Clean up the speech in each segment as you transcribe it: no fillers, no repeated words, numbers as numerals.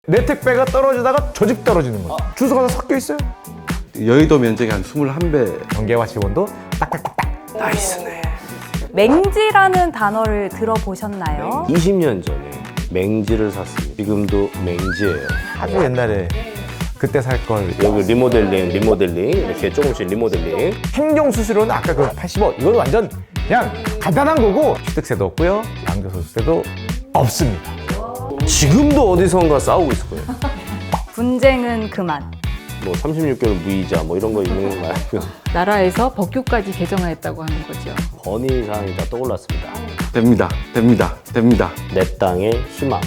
내 택배가 떨어지다가 저 집 떨어지는 거죠. 주소가 다 섞여 있어요. 여의도 면적이 한 21배. 경계와 지원도 딱딱딱딱. 나이스네. 맹지라는 단어를 들어보셨나요? 20년 전에 맹지를 샀습니다. 지금도 맹지예요. 아주 옛날에 그때 살 걸. 여기 리모델링 이렇게 조금씩 리모델링. 행정수수료는 아까 그 80억 이건 완전 그냥 간단한 거고 취득세도 없고요. 양도소득세도 없습니다. 지금도 어디선가 싸우고 있을 거예요. 분쟁은 그만. 뭐 36개월 무이자 뭐 이런 거 있는 건 아니고 나라에서 법규까지 개정하였다고 하는 거죠. 건의 사항이 다 떠올랐습니다. 됩니다. 내 땅의 희망.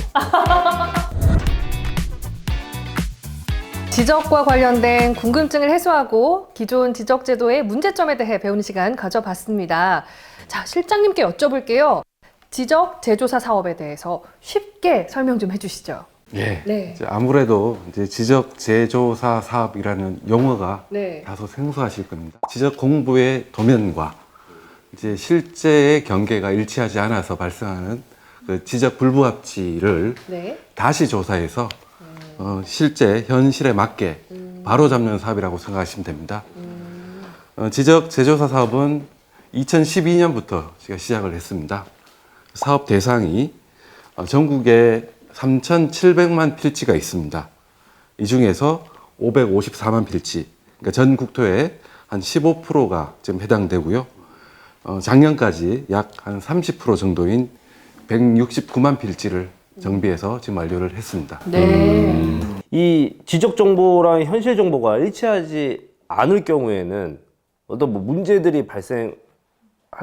지적과 관련된 궁금증을 해소하고 기존 지적 제도의 문제점에 대해 배우는 시간 가져봤습니다. 자, 실장님께 여쭤볼게요. 지적 재조사 사업에 대해서 쉽게 설명 좀 해주시죠. 예. 네. 이제 아무래도 이제 지적 재조사 사업이라는 용어가 네. 다소 생소하실 겁니다. 지적 공부의 도면과 이제 실제의 경계가 일치하지 않아서 발생하는 그 지적 불부합치를 네. 다시 조사해서 실제 현실에 맞게 바로잡는 사업이라고 생각하시면 됩니다. 지적 재조사 사업은 2012년부터 제가 시작을 했습니다. 사업 대상이 전국에 3,700만 필지가 있습니다. 이 중에서 554만 필지, 그러니까 전 국토의 한 15%가 지금 해당되고요. 작년까지 약 한 30% 정도인 169만 필지를 정비해서 지금 완료를 했습니다. 네. 이 지적 정보랑 현실 정보가 일치하지 않을 경우에는 어떤 뭐 문제들이 발생할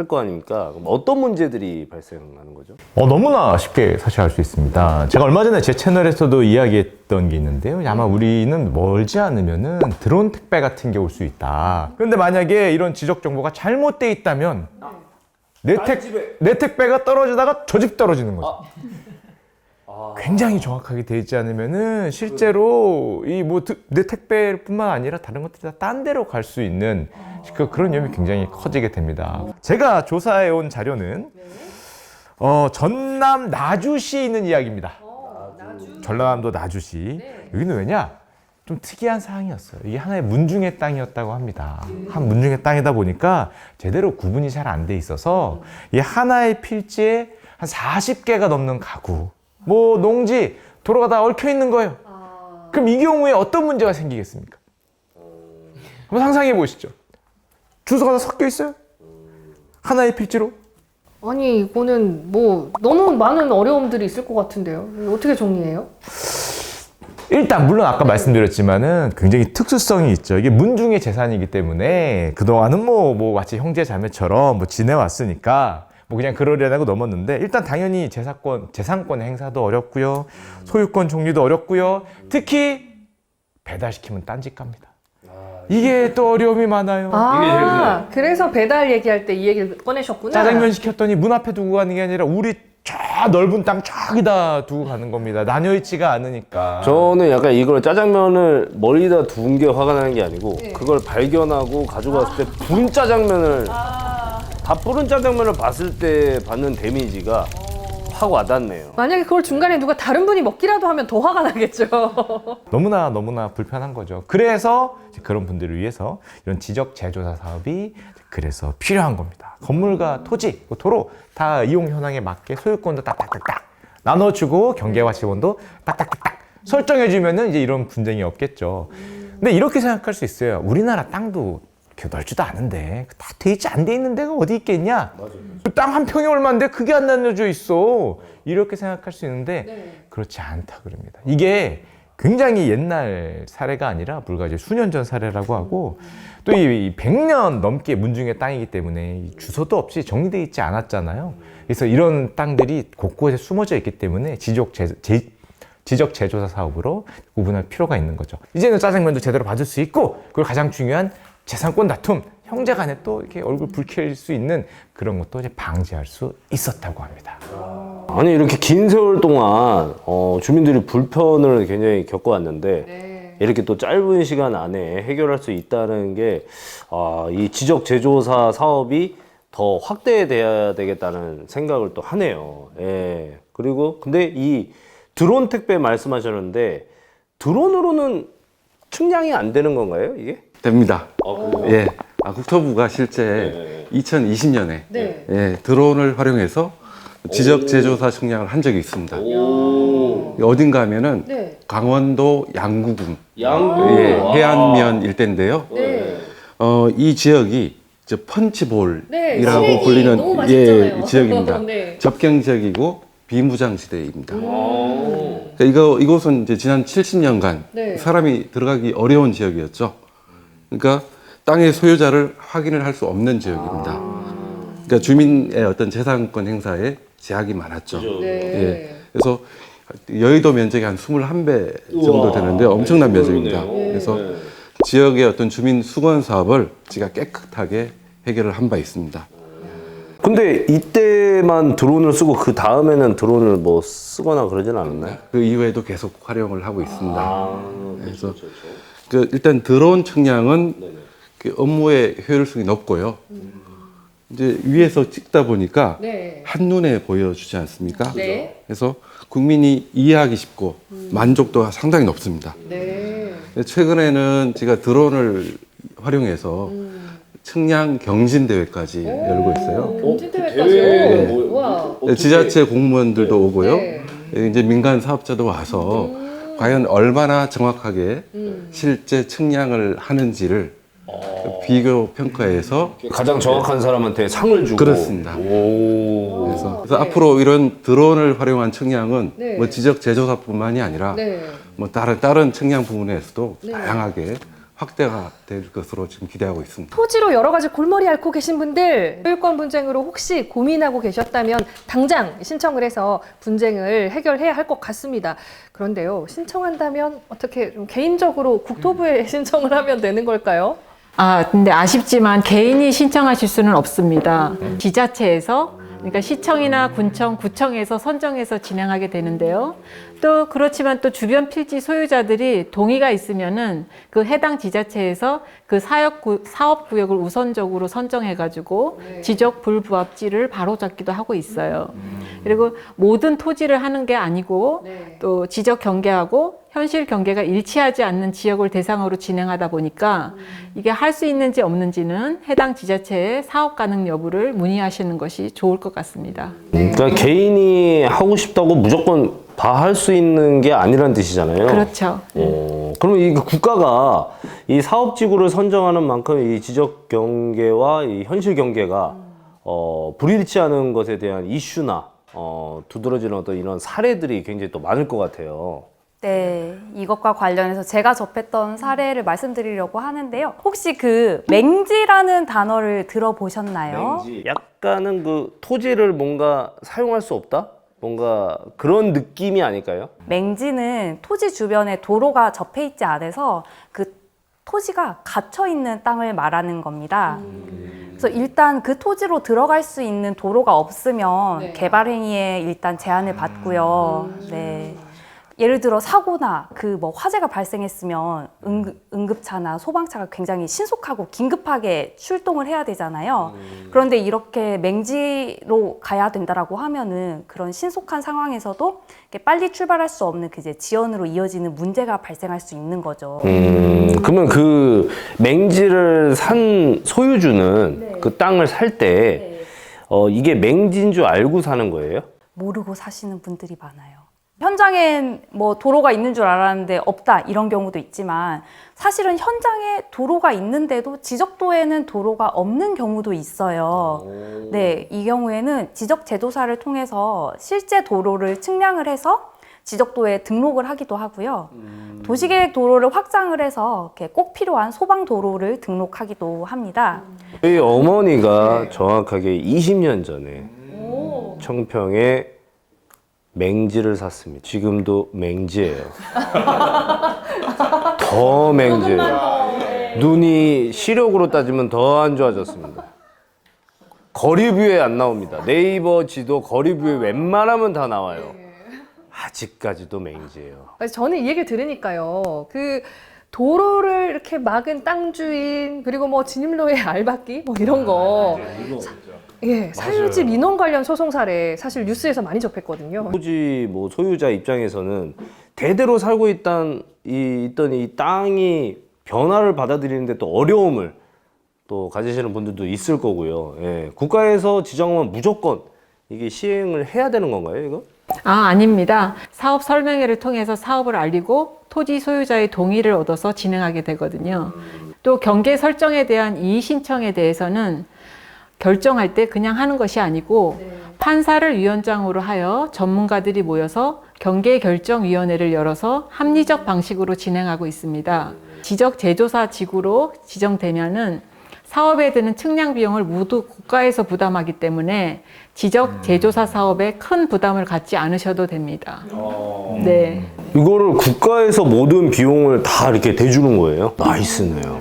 거 아닙니까? 그럼 어떤 문제들이 발생하는 거죠? 너무나 쉽게 사실 알 수 있습니다. 제가 얼마 전에 제 채널에서도 이야기했던 게 있는데요. 아마 우리는 멀지 않으면은 드론 택배 같은 게 올 수 있다. 그런데 만약에 이런 지적 정보가 잘못돼 있다면 내 택배가 떨어지다가 저 집 떨어지는 거죠. 굉장히 정확하게 돼 있지 않으면은 실제로 이 뭐 내 택배뿐만 아니라 다른 것들이 다 딴 데로 갈 수 있는 그런 위험이 굉장히 커지게 됩니다. 제가 조사해 온 자료는 전남 나주시에 있는 이야기입니다. 전라남도 나주시. 여기는 왜냐? 좀 특이한 사항이었어요. 이게 하나의 문중의 땅이었다고 합니다. 한 문중의 땅이다 보니까 제대로 구분이 잘 안 돼 있어서 이 하나의 필지에 한 40개가 넘는 가구, 뭐 농지, 도로가 다 얽혀 있는 거예요. 그럼 이 경우에 어떤 문제가 생기겠습니까? 한번 상상해 보시죠. 주소가 다 섞여 있어요? 하나의 필지로? 아니, 이거는 뭐 너무 많은 어려움들이 있을 것 같은데요. 이거 어떻게 정리해요? 일단 물론 아까 말씀드렸지만은 굉장히 특수성이 있죠. 이게 문중의 재산이기 때문에 그동안은 뭐 마치 형제 자매처럼 뭐 지내왔으니까 뭐 그냥 그러려고 넘었는데 일단 당연히 재산권 행사도 어렵고요. 소유권 종류도 어렵고요. 특히 배달시키면 딴집 갑니다. 이게 또 어려움이 많아요. 그래서 배달 얘기할 때 이 얘기를 꺼내셨구나. 짜장면 시켰더니 문 앞에 두고 가는 게 아니라 우리 저 넓은 땅 저기다 두고 가는 겁니다. 나뉘어 있지가 않으니까. 저는 약간 이걸 짜장면을 멀리다 두은 게 화가 나는 게 아니고 그걸 발견하고 가져갔을 때 부른 짜장면을 다 부른 짜장면을 봤을 때 받는 데미지가 확 와닿네요. 만약에 그걸 중간에 누가 다른 분이 먹기라도 하면 더 화가 나겠죠. 너무나 불편한 거죠. 그래서 그런 분들을 위해서 이런 지적 재조사 사업이 그래서 필요한 겁니다. 건물과 토지, 도로 다 이용 현황에 맞게 소유권도 딱딱딱딱 나눠주고 경계와 지원도 딱딱딱딱 설정해주면은 이제 이런 분쟁이 없겠죠. 근데 이렇게 생각할 수 있어요. 우리나라 땅도 넓지도 않은데 다 돼 있지 안 돼 있는 데가 어디 있겠냐? 그 땅 한 평이 얼마인데 그게 안 나눠져 있어. 이렇게 생각할 수 있는데 그렇지 않다 그럽니다. 이게 굉장히 옛날 사례가 아니라 불과 이제 수년 전 사례라고 하고 또 이 100년 넘게 문중의 땅이기 때문에 주소도 없이 정리되어 있지 않았잖아요. 그래서 이런 땅들이 곳곳에 숨어져 있기 때문에 지적 재조사 사업으로 구분할 필요가 있는 거죠. 이제는 짜장면도 제대로 받을 수 있고 그리고 가장 중요한 재산권 다툼, 형제 간에 또 이렇게 얼굴 붉힐 수 있는 그런 것도 이제 방지할 수 있었다고 합니다. 아니 이렇게 긴 세월 동안 주민들이 불편을 굉장히 겪어왔는데 이렇게 또 짧은 시간 안에 해결할 수 있다는 게 이 지적 재조사 사업이 더 확대돼야 되겠다는 생각을 또 하네요. 예. 그리고 근데 이 드론 택배 말씀하셨는데 드론으로는 측량이 안 되는 건가요, 이게? 됩니다. 그래요? 예. 국토부가 실제 2020년에 네. 예, 드론을 활용해서 지적 제조사 측량을 한 적이 있습니다. 어딘가 하면은 네. 강원도 양구군 양구. 예, 해안면 일대인데요. 네. 이 지역이 이제 펀치볼이라고 네, 시래기 너무 불리는 맛있잖아요. 지역입니다. 네. 접경 지역이고 비무장 시대입니다. 그러니까 이곳은 이제 지난 70년간 네. 사람이 들어가기 어려운 지역이었죠. 그러니까 땅의 소유자를 확인을 할 수 없는 지역입니다. 그러니까 주민의 어떤 재산권 행사에 제약이 많았죠. 네. 예. 그래서 여의도 면적이 한 21배 정도 되는데 엄청난 면적입니다. 그래서 지역의 어떤 주민 수건 사업을 제가 깨끗하게 해결을 한 바 있습니다. 근데 이때만 드론을 쓰고 그 다음에는 드론을 뭐 쓰거나 그러진 않았나요? 그 이후에도 계속 활용을 하고 있습니다. 그래서 그 일단 드론 측량은 그 업무의 효율성이 높고요. 이제 위에서 찍다 보니까 네. 한눈에 보여주지 않습니까? 네. 그래서 국민이 이해하기 쉽고 만족도가 상당히 높습니다. 네. 최근에는 제가 드론을 활용해서 측량 경진 대회까지 열고 있어요. 경진대회까지요? 와. 지자체 공무원들도 오고요. 네. 이제 민간 사업자도 와서 과연 얼마나 정확하게 실제 측량을 하는지를 비교 평가해서 가장 정확한 사람한테 상을 주고. 그렇습니다. 오. 그래서 앞으로 이런 드론을 활용한 측량은 네. 뭐 지적 제조사뿐만이 아니라 네. 뭐 다른 측량 부분에서도 네. 다양하게 확대가 될 것으로 지금 기대하고 있습니다. 토지로 여러 가지 골머리 앓고 계신 분들 소유권 분쟁으로 혹시 고민하고 계셨다면 당장 신청을 해서 분쟁을 해결해야 할 것 같습니다. 그런데요, 신청한다면 어떻게 좀 개인적으로 국토부에 신청을 하면 되는 걸까요? 근데 아쉽지만 개인이 신청하실 수는 없습니다. 지자체에서, 그러니까 시청이나 군청, 구청에서 선정해서 진행하게 되는데요. 또 그렇지만 또 주변 필지 소유자들이 동의가 있으면은 그 해당 지자체에서 그 사업 구역을 우선적으로 선정해가지고 지적 불부합지를 바로잡기도 하고 있어요. 그리고 모든 토지를 하는 게 아니고 또 지적 경계하고 현실 경계가 일치하지 않는 지역을 대상으로 진행하다 보니까 이게 할 수 있는지 없는지는 해당 지자체의 사업 가능 여부를 문의하시는 것이 좋을 것 같습니다. 그러니까 개인이 하고 싶다고 무조건 다 할 수 있는 게 아니란 뜻이잖아요. 그렇죠. 그러면 이 국가가 이 사업지구를 선정하는 만큼 이 지적 경계와 이 현실 경계가 불일치하는 것에 대한 이슈나 두드러지는 어떤 이런 사례들이 굉장히 또 많을 것 같아요. 네, 이것과 관련해서 제가 접했던 사례를 말씀드리려고 하는데요. 혹시 그 맹지라는 단어를 들어보셨나요? 약간은 그 토지를 뭔가 사용할 수 없다? 뭔가 그런 느낌이 아닐까요? 맹지는 토지 주변에 도로가 접해 있지 않아서 그 토지가 갇혀 있는 땅을 말하는 겁니다. 그래서 일단 그 토지로 들어갈 수 있는 도로가 없으면 개발 행위에 일단 제한을 받고요. 네. 예를 들어 사고나 그 뭐 화재가 발생했으면 응급차나 소방차가 굉장히 신속하고 긴급하게 출동을 해야 되잖아요. 그런데 이렇게 맹지로 가야 된다라고 하면은 그런 신속한 상황에서도 이렇게 빨리 출발할 수 없는 그 이제 지연으로 이어지는 문제가 발생할 수 있는 거죠. 그러면 그 맹지를 산 소유주는 그 땅을 살 때 이게 맹지인 줄 알고 사는 거예요? 모르고 사시는 분들이 많아요. 현장엔 뭐 도로가 있는 줄 알았는데 없다 이런 경우도 있지만 사실은 현장에 도로가 있는데도 지적도에는 도로가 없는 경우도 있어요. 네, 이 경우에는 지적 제조사를 통해서 실제 도로를 측량을 해서 지적도에 등록을 하기도 하고요. 도시계획 도로를 확장을 해서 이렇게 꼭 필요한 소방 도로를 등록하기도 합니다. 저희 어머니가 정확하게 20년 전에 청평에 맹지를 샀습니다. 지금도 맹지예요. 더 맹지예요. 눈이 시력으로 따지면 더 안 좋아졌습니다. 거리뷰에 안 나옵니다. 네이버 지도 거리뷰에 웬만하면 다 나와요. 아직까지도 맹지예요. 저는 이 얘기를 들으니까요. 그 도로를 이렇게 막은 땅 주인 그리고 뭐 진입로의 알박기 뭐 이런 거. 예, 사유지 민원 관련 소송 사례 사실 뉴스에서 많이 접했거든요. 토지 뭐 소유자 입장에서는 대대로 살고 있던 이 땅이 변화를 받아들이는데 또 어려움을 또 가지시는 분들도 있을 거고요. 예, 국가에서 지정하면 무조건 이게 시행을 해야 되는 건가요, 이거? 아닙니다. 사업 설명회를 통해서 사업을 알리고 토지 소유자의 동의를 얻어서 진행하게 되거든요. 또 경계 설정에 대한 이의 신청에 대해서는 결정할 때 그냥 하는 것이 아니고 판사를 위원장으로 하여 전문가들이 모여서 경계결정위원회를 열어서 합리적 방식으로 진행하고 있습니다. 지적 제조사 지구로 지정되면은 사업에 드는 측량 비용을 모두 국가에서 부담하기 때문에 지적 제조사 사업에 큰 부담을 갖지 않으셔도 됩니다. 네. 이거를 국가에서 모든 비용을 다 이렇게 대주는 거예요? 나이스네요.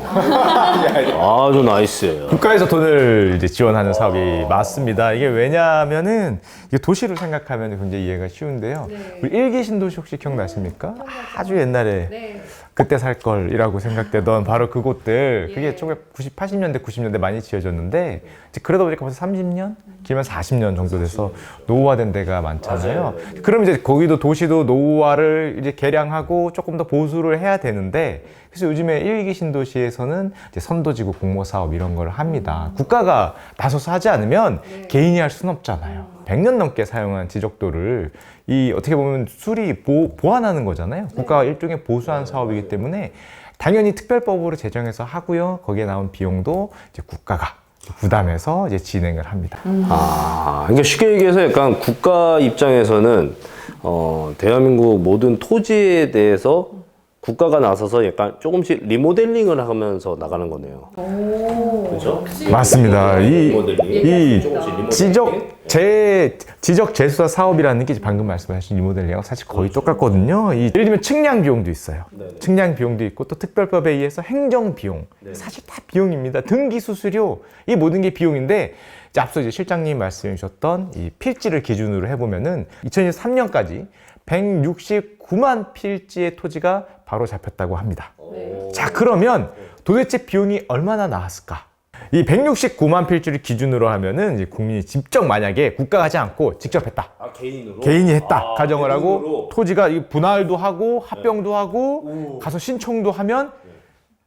아주 나이스예요. 국가에서 돈을 이제 지원하는 사업이 맞습니다. 이게 왜냐하면은 이게 도시를 생각하면 굉장히 이해가 쉬운데요. 우리 일기 신도시 혹시 기억나십니까? 아주 옛날에 그때 살 걸이라고 생각되던 바로 그곳들, 그게 1980년대, 90년대 많이 지어졌는데 이제 그러다 보니까 벌써 30년? 길면 40년 정도 돼서 노후화된 데가 많잖아요. 그럼 이제 거기도 도시도 노후화를 이제 개량하고 조금 더 보수를 해야 되는데, 그래서 요즘에 일기 신도시에서는 이제 선도지구 공모 사업 이런 걸 합니다. 국가가 나서서 하지 않으면 개인이 할 수는 없잖아요. 100년 넘게 사용한 지적도를 이 어떻게 보면 수리 보완하는 거잖아요. 국가가 일종의 보수한 사업이기 때문에 당연히 특별법으로 제정해서 하고요. 거기에 나온 비용도 이제 국가가 부담해서 이제 진행을 합니다. 그러니까 쉽게 얘기해서 약간 국가 입장에서는 대한민국 모든 토지에 대해서 국가가 나서서 약간 조금씩 리모델링을 하면서 나가는 거네요. 그렇죠? 맞습니다. 이 리모델링. 지적 제수사 사업이라는 게 방금 말씀하신 리모델링하고 사실 거의 똑같거든요. 예를 들면 측량 비용도 있어요. 측량 비용도 있고 또 특별법에 의해서 행정 비용, 사실 다 비용입니다. 등기 수수료, 이 모든 게 비용인데, 이제 앞서 이제 실장님 말씀해 주셨던 이 필지를 기준으로 해보면은 2023년까지 169만 필지의 토지가 바로 잡혔다고 합니다. 자, 그러면 도대체 비용이 얼마나 나왔을까? 이 169만 필지를 기준으로 하면은 이제 국민이 직접 만약에 국가가 하지 않고 직접 했다. 개인으로? 개인이 했다. 가정을 하고 개인으로? 토지가 이 분할도 하고 합병도 하고 가서 신청도 하면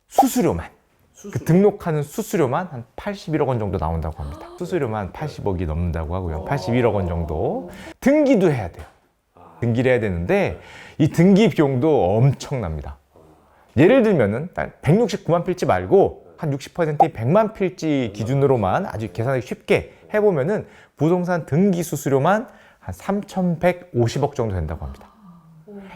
수수료만. 그 등록하는 수수료만 한 81억 원 정도 나온다고 합니다. 수수료만 80억이 넘는다고 하고요. 81억 원 정도. 등기도 해야 돼요. 등기를 해야 되는데 이 등기 비용도 엄청납니다. 예를 들면은 169만 필지 말고 한 60%의 100만 필지 기준으로만 아주 계산하기 쉽게 해보면은 부동산 등기 수수료만 한 3,150억 정도 된다고 합니다.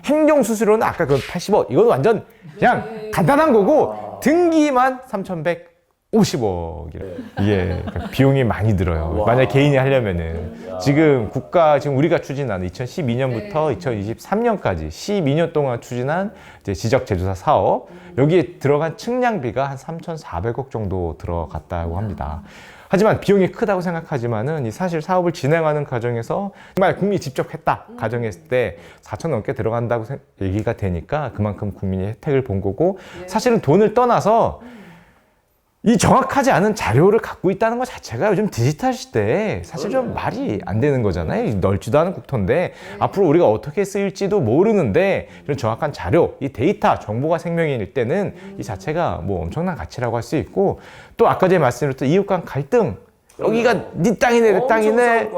행정 수수료는 아까 그 80억, 이건 완전 그냥 간단한 거고, 등기만 3,150억이래. 이게 그러니까 비용이 많이 들어요. 만약 개인이 하려면은. 지금 우리가 추진하는 2012년부터 2023년까지 12년 동안 추진한 이제 지적 제조사 사업, 여기에 들어간 측량비가 한 3,400억 정도 들어갔다고 합니다. 하지만 비용이 크다고 생각하지만은 사실 사업을 진행하는 과정에서 정말 국민이 직접 했다 가정했을 때 4천 넘게 들어간다고 얘기가 되니까 그만큼 국민이 혜택을 본 거고, 사실은 돈을 떠나서 이 정확하지 않은 자료를 갖고 있다는 것 자체가 요즘 디지털 시대에 사실 좀 말이 안 되는 거잖아요. 넓지도 않은 국토인데 앞으로 우리가 어떻게 쓰일지도 모르는데 이런 정확한 자료, 이 데이터, 정보가 생명일 때는 이 자체가 뭐 엄청난 가치라고 할 수 있고, 또 아까 전에 말씀드렸던 이웃 간 갈등, 여기가 네 땅이네 내 땅이네,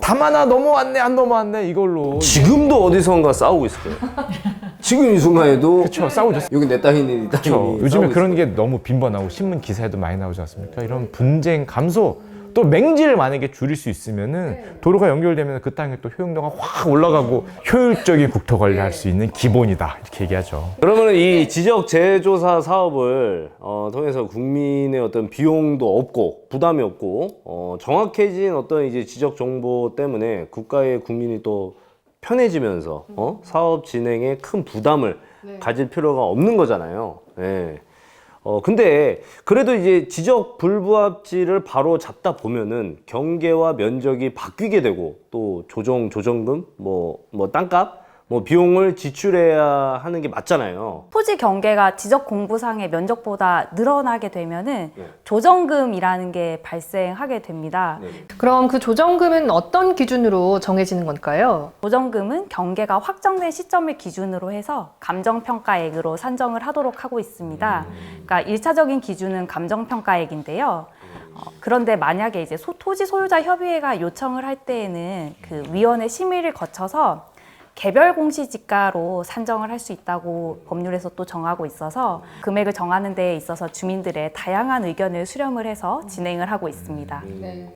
담 하나 넘어왔네 안 넘어왔네, 이걸로 지금도 어디선가 싸우고 있을 거예요. 지금 이 순간에도 그렇죠, 싸우죠. 여기 내 땅이니 네 땅이니. 그렇죠. 요즘에 싸우고 그런 있을 게 너무 빈번하고 신문 기사에도 많이 나오지 않습니까? 이런 분쟁 감소, 또 맹지를 만약에 줄일 수 있으면은 도로가 연결되면 그 땅에 또 효용도가 확 올라가고 효율적인 국토 관리할 수 있는 기본이다, 이렇게 얘기하죠. 그러면 이 지적 재조사 사업을 통해서 국민의 어떤 비용도 없고 부담이 없고 정확해진 어떤 이제 지적 정보 때문에 국가의 국민이 또 편해지면서 사업 진행에 큰 부담을 가질 필요가 없는 거잖아요. 네. 근데 그래도 이제 지적 불부합지를 바로 잡다 보면은 경계와 면적이 바뀌게 되고 또 조정금, 뭐 땅값 뭐 비용을 지출해야 하는 게 맞잖아요. 토지 경계가 지적 공부상의 면적보다 늘어나게 되면은 조정금이라는 게 발생하게 됩니다. 그럼 그 조정금은 어떤 기준으로 정해지는 건가요? 조정금은 경계가 확정된 시점을 기준으로 해서 감정평가액으로 산정을 하도록 하고 있습니다. 그러니까 1차적인 기준은 감정평가액인데요. 그런데 만약에 이제 토지 소유자 협의회가 요청을 할 때에는 그 위원회 심의를 거쳐서 개별 공시지가로 산정을 할 수 있다고 법률에서 또 정하고 있어서 금액을 정하는 데 있어서 주민들의 다양한 의견을 수렴을 해서 진행을 하고 있습니다.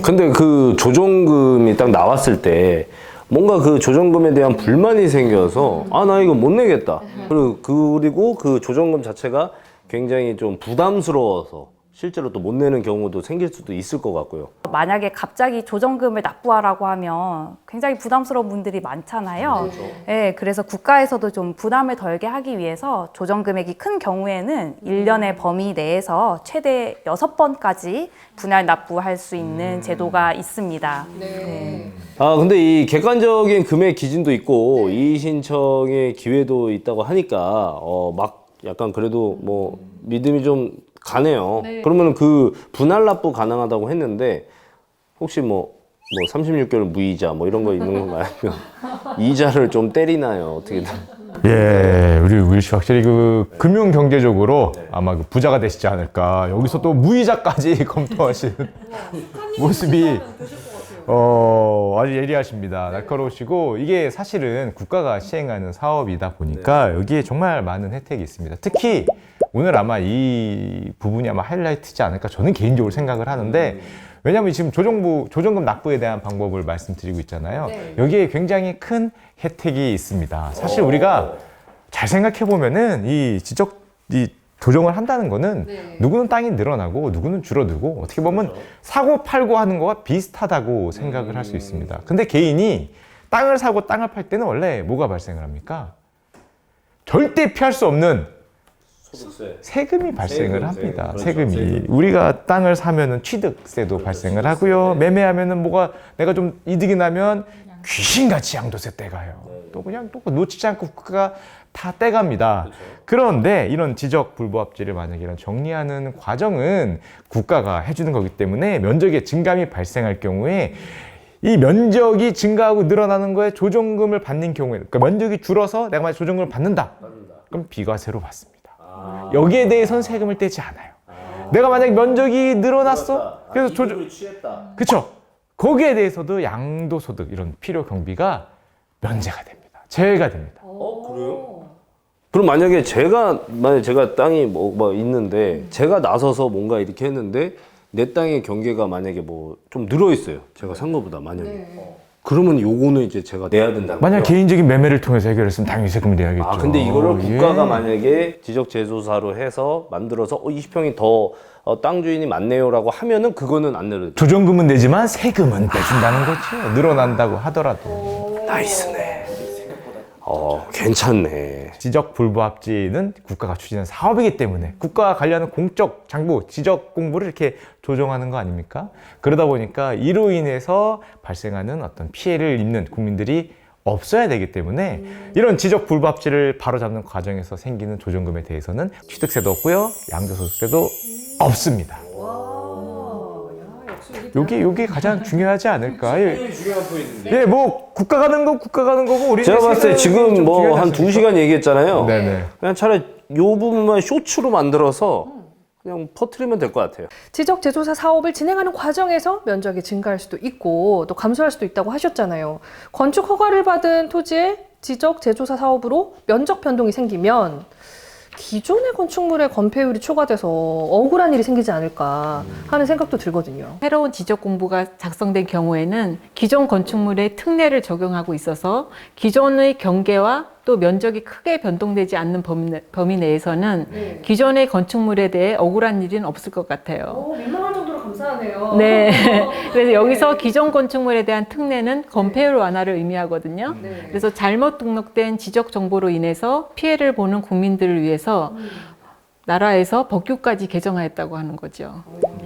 근데 그 조정금이 딱 나왔을 때 뭔가 그 조정금에 대한 불만이 생겨서 아, 나 이거 못 내겠다. 그리고 그 조정금 자체가 굉장히 좀 부담스러워서 실제로 또 못 내는 경우도 생길 수도 있을 것 같고요. 만약에 갑자기 조정금을 납부하라고 하면 굉장히 부담스러운 분들이 많잖아요. 네, 그래서 국가에서도 좀 부담을 덜게 하기 위해서 조정금액이 큰 경우에는 1년의 범위 내에서 최대 6번까지 분할 납부할 수 있는 제도가 있습니다. 네. 아, 근데 이 객관적인 금액 기준도 있고 이의 신청의 기회도 있다고 하니까 막 약간 그래도 뭐 믿음이 좀 가네요. 그러면 그 분할 납부 가능하다고 했는데 혹시 뭐 36개월 무이자 뭐 이런 거 있는 건가요? 아니면 이자를 좀 때리나요? 어떻게? 예, 우리 우일 씨 확실히 그 금융 경제적으로 아마 그 부자가 되시지 않을까. 여기서 또 무이자까지 검토하시는 모습이 아주 예리하십니다. 날카로우시고 이게 사실은 국가가 시행하는 사업이다 보니까 여기에 정말 많은 혜택이 있습니다. 특히 오늘 아마 이 부분이 아마 하이라이트지 않을까 저는 개인적으로 생각을 하는데 왜냐하면 지금 조정금 납부에 대한 방법을 말씀드리고 있잖아요. 여기에 굉장히 큰 혜택이 있습니다. 사실 우리가 잘 생각해 보면은 이 조정을 한다는 거는 누구는 땅이 늘어나고 누구는 줄어들고 어떻게 보면 사고 팔고 하는 거와 비슷하다고 생각을 할 수 있습니다. 근데 개인이 땅을 사고 땅을 팔 때는 원래 뭐가 발생을 합니까? 절대 피할 수 없는 세금이 발생을 합니다. 세금이. 우리가 땅을 사면은 취득세도 발생을 하고요. 매매하면은 뭐가 내가 좀 이득이 나면 귀신같이 양도세 떼가요. 또 그냥 또 놓치지 않고 국가가 다 떼갑니다. 그런데 이런 지적 불부합지를 만약에 이런 정리하는 과정은 국가가 해주는 거기 때문에 면적의 증감이 발생할 경우에 이 면적이 증가하고 늘어나는 거에 조정금을 받는 경우에 그러니까 면적이 줄어서 내가 만약 조정금을 받는다. 그럼 비과세로 받습니다. 여기에 대해서는 세금을 떼지 않아요. 내가 만약 면적이 늘어났어. 그래서 그렇죠. 거기에 대해서도 양도소득 이런 필요 경비가 면제가 됩니다. 제외가 됩니다. 그래요? 그럼 만약에 제가 땅이 뭐 있는데 제가 나서서 뭔가 이렇게 했는데 내 땅의 경계가 만약에 뭐 좀 늘어 있어요. 제가 산 거보다 만약에. 그러면 요거는 이제 제가 내야 된다고요? 만약 개인적인 매매를 통해서 해결했으면 당연히 세금을 내야겠죠. 아, 근데 이거를 국가가 예. 만약에 지적 제조사로 해서 만들어서 20평이 더 땅 주인이 많네요라고 하면은 그거는 안 내려도 돼요. 조정금은 내지만 세금은 빼준다는 거죠. 늘어난다고 하더라도. 나이스네. 괜찮네. 지적 불부합지는 국가가 추진하는 사업이기 때문에 국가와 관련한 공적 장부, 지적 공부를 이렇게 조정하는 거 아닙니까? 그러다 보니까 이로 인해서 발생하는 어떤 피해를 입는 국민들이 없어야 되기 때문에 이런 지적 불부합지를 바로잡는 과정에서 생기는 조정금에 대해서는 취득세도 없고요, 양도소득세도 없습니다. 요게 가장 중요하지 않을까? 예, 뭐 국가 가는 거고 우리 제가 봤을 때 지금 뭐 한 2시간 얘기했잖아요. 네네. 그냥 차라리 요 부분만 쇼츠로 만들어서 그냥 퍼뜨리면 될 것 같아요. 지적 제조사 사업을 진행하는 과정에서 면적이 증가할 수도 있고 또 감소할 수도 있다고 하셨잖아요. 건축 허가를 받은 토지의 지적 제조사 사업으로 면적 변동이 생기면 기존의 건축물의 건폐율이 초과돼서 억울한 일이 생기지 않을까 하는 생각도 들거든요. 새로운 지적 공부가 작성된 경우에는 기존 건축물의 특례를 적용하고 있어서 기존의 경계와 또 면적이 크게 변동되지 않는 범위 내에서는 기존의 건축물에 대해 억울한 일은 없을 것 같아요. 민망할 정도로 감사하네요. 네. 그래서 여기서 기존 건축물에 대한 특례는 건폐율 완화를 의미하거든요. 그래서 잘못 등록된 지적 정보로 인해서 피해를 보는 국민들을 위해서 나라에서 법규까지 개정하였다고 하는 거죠.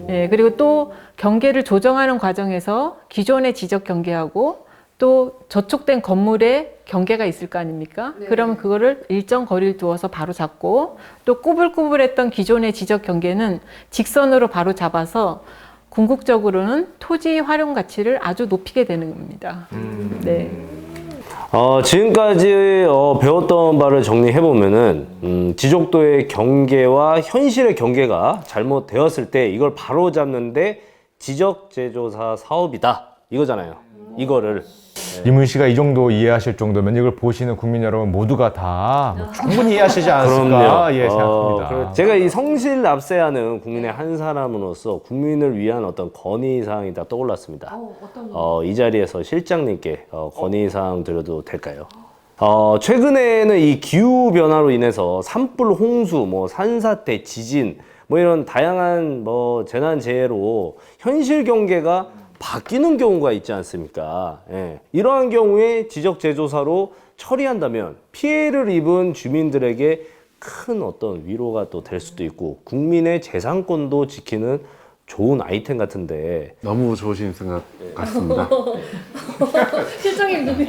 네, 그리고 또 경계를 조정하는 과정에서 기존의 지적 경계하고 또 저촉된 건물에 경계가 있을 거 아닙니까? 네. 그러면 그거를 일정 거리를 두어서 바로 잡고 또 꾸불꾸불했던 기존의 지적 경계는 직선으로 바로 잡아서 궁극적으로는 토지 활용 가치를 아주 높이게 되는 겁니다. 네. 지금까지 배웠던 바를 정리해보면은, 지적도의 경계와 현실의 경계가 잘못되었을 때 이걸 바로잡는데 지적재조사 사업이다. 이거잖아요. 이거를. 이문 씨가 이 정도 이해하실 정도면 이걸 보시는 국민 여러분 모두가 다뭐 충분히 이해하시지 않았을까 예, 생각합니다. 제가 이 성실 납세하는 국민의 한 사람으로서 국민을 위한 어떤 건의사항이 다 떠올랐습니다. 이 자리에서 실장님께 건의사항 드려도 될까요? 최근에는 이 기후변화로 인해서 산불, 홍수, 뭐 산사태, 지진, 뭐 이런 다양한 뭐 재난재해로 현실 경계가 바뀌는 경우가 있지 않습니까? 예. 이러한 경우에 지적재조사로 처리한다면 피해를 입은 주민들에게 큰 어떤 위로가 또 될 수도 있고 국민의 재산권도 지키는 좋은 아이템 같은데 너무 좋으신 생각 같습니다. 실장님 눈이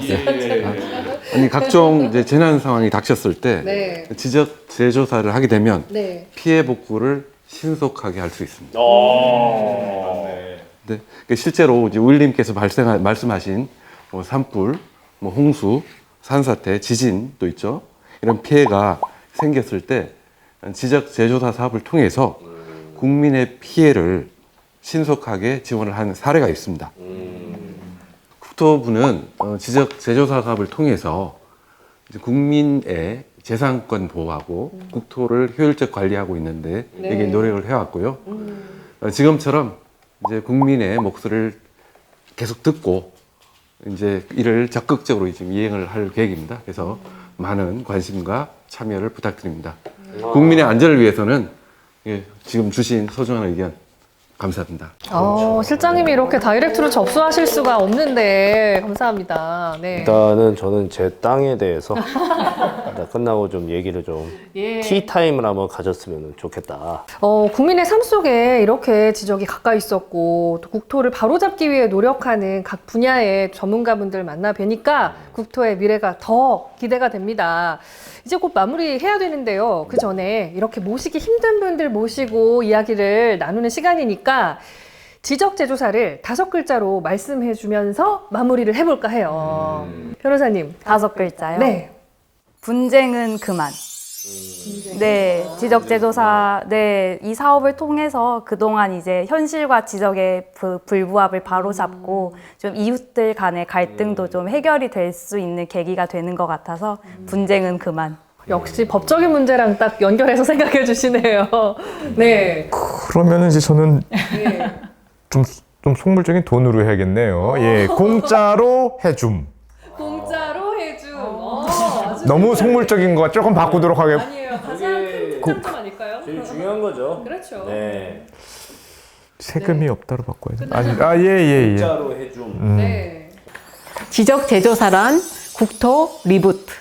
아니 각종 이제 재난 상황이 닥쳤을 때 네. 지적 재조사를 하게 되면 네. 피해 복구를 신속하게 할 수 있습니다. 네, 그러니까 실제로 이제 우일님께서 말씀하신 뭐 산불, 뭐 홍수, 산사태, 지진도 있죠. 이런 피해가 생겼을 때 지적 재조사 사업을 통해서 국민의 피해를 신속하게 지원을 하는 사례가 있습니다. 국토부는 지적 재조사 사업을 통해서 이제 국민의 재산권 보호하고 국토를 효율적 관리하고 있는데 이게 노력을 해왔고요. 지금처럼 이제 국민의 목소리를 계속 듣고 이제 이를 적극적으로 지금 이행을 할 계획입니다. 그래서 많은 관심과 참여를 부탁드립니다. 국민의 안전을 위해서는 예, 지금 주신 소중한 의견 감사합니다. 실장님이 이렇게 다이렉트로 접수하실 수가 없는데 감사합니다. 네. 일단은 저는 제 땅에 대해서 일단 끝나고 좀 얘기를 좀 티타임을 한번 가졌으면 좋겠다. 국민의 삶 속에 이렇게 지적이 가까이 있었고 또 국토를 바로잡기 위해 노력하는 각 분야의 전문가분들 만나 뵈니까 국토의 미래가 더 기대가 됩니다. 이제 곧 마무리해야 되는데요. 그 전에 이렇게 모시기 힘든 분들 모시고 이야기를 나누는 시간이니까 지적재조사를 5글자로 말씀해 주면서 마무리를 해볼까 해요. 변호사님. 5글자요? 네. 분쟁은 그만. 네, 지적재조사, 네, 이 사업을 통해서 그동안 이제 현실과 지적의 불부합을 바로잡고 좀 이웃들 간의 갈등도 좀 해결이 될 수 있는 계기가 되는 것 같아서 분쟁은 그만. 역시 법적인 문제랑 딱 연결해서 생각해 주시네요. 네. 그러면은 이제 저는 좀 속물적인 돈으로 해야겠네요. 예, 공짜로 해줌. 공짜로 해줌. 너무 속물적인 거 조금 바꾸도록 하겠습니다. 아니에요. 가장 큰 장점 아닐까요? 제일 중요한 거죠. 그렇죠. 네. 세금이 없다로 바꿔야 돼. 예. 공짜로 해줌. 네. 지적재조사란 국토 리부트.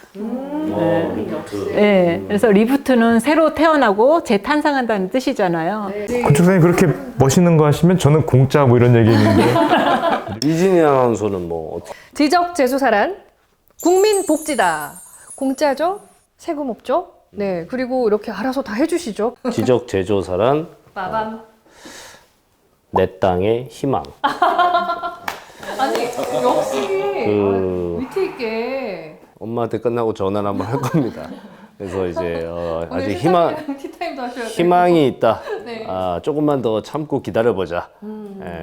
네. 그래서 리부트는 새로 태어나고 재탄생한다는 뜻이잖아요. 건축사님 그렇게 멋있는 거 하시면 저는 공짜 뭐 이런 얘기 있는데. 이진희 아나운서는 뭐 어떻게? 지적재조사란 국민복지다. 공짜죠? 세금 없죠? 네. 그리고 이렇게 알아서 다 해주시죠. 지적재조사란 빠밤. 내 땅의 희망. 아니, 역시 위트 있게. 엄마한테 끝나고 전화를 한번 할 겁니다. 그래서 이제 오늘 아직 실장님이랑 티타임도 하셔야 돼요. 희망이 있다. 네. 조금만 더 참고 기다려보자.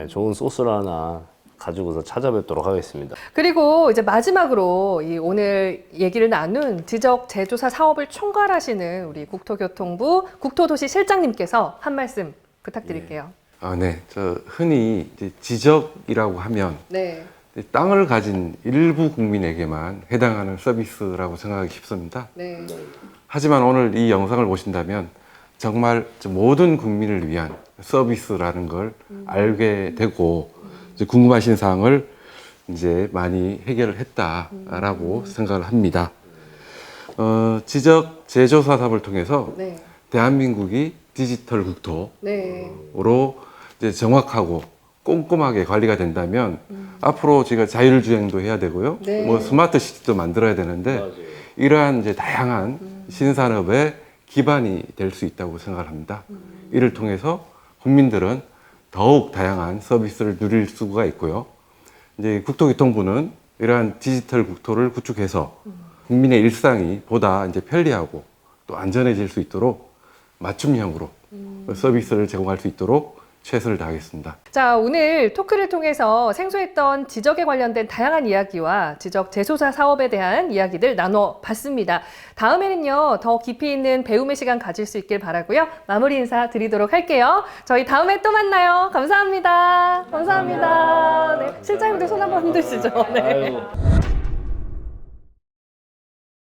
좋은 소스를 하나 가지고서 찾아뵙도록 하겠습니다. 그리고 이제 마지막으로 이 오늘 얘기를 나눈 지적 재조사 사업을 총괄하시는 우리 국토교통부 국토도시 실장님께서 한 말씀 부탁드릴게요. 네, 저 흔히 이제 지적이라고 하면 네. 땅을 가진 일부 국민에게만 해당하는 서비스라고 생각하기 쉽습니다. 네. 하지만 오늘 이 영상을 보신다면 정말 모든 국민을 위한 서비스라는 걸 알게 되고 이제 궁금하신 사항을 이제 많이 해결을 했다라고 생각을 합니다. 지적 재조사 사업을 통해서 네. 대한민국이 디지털 국토로 네. 이제 정확하고 꼼꼼하게 관리가 된다면 앞으로 제가 자율주행도 해야 되고요. 네. 뭐 스마트 시티도 만들어야 되는데 이러한 이제 다양한 신산업의 기반이 될 수 있다고 생각을 합니다. 이를 통해서 국민들은 더욱 다양한 서비스를 누릴 수가 있고요. 이제 국토교통부는 이러한 디지털 국토를 구축해서 국민의 일상이 보다 이제 편리하고 또 안전해질 수 있도록 맞춤형으로 서비스를 제공할 수 있도록 최선을 다하겠습니다. 자, 오늘 토크를 통해서 생소했던 지적에 관련된 다양한 이야기와 지적 재조사 사업에 대한 이야기들 나눠봤습니다. 다음에는요, 더 깊이 있는 배움의 시간 가질 수 있길 바라고요. 마무리 인사 드리도록 할게요. 저희 다음에 또 만나요. 감사합니다. 감사합니다. 네, 실장님도 손 한번 흔드시죠. 네.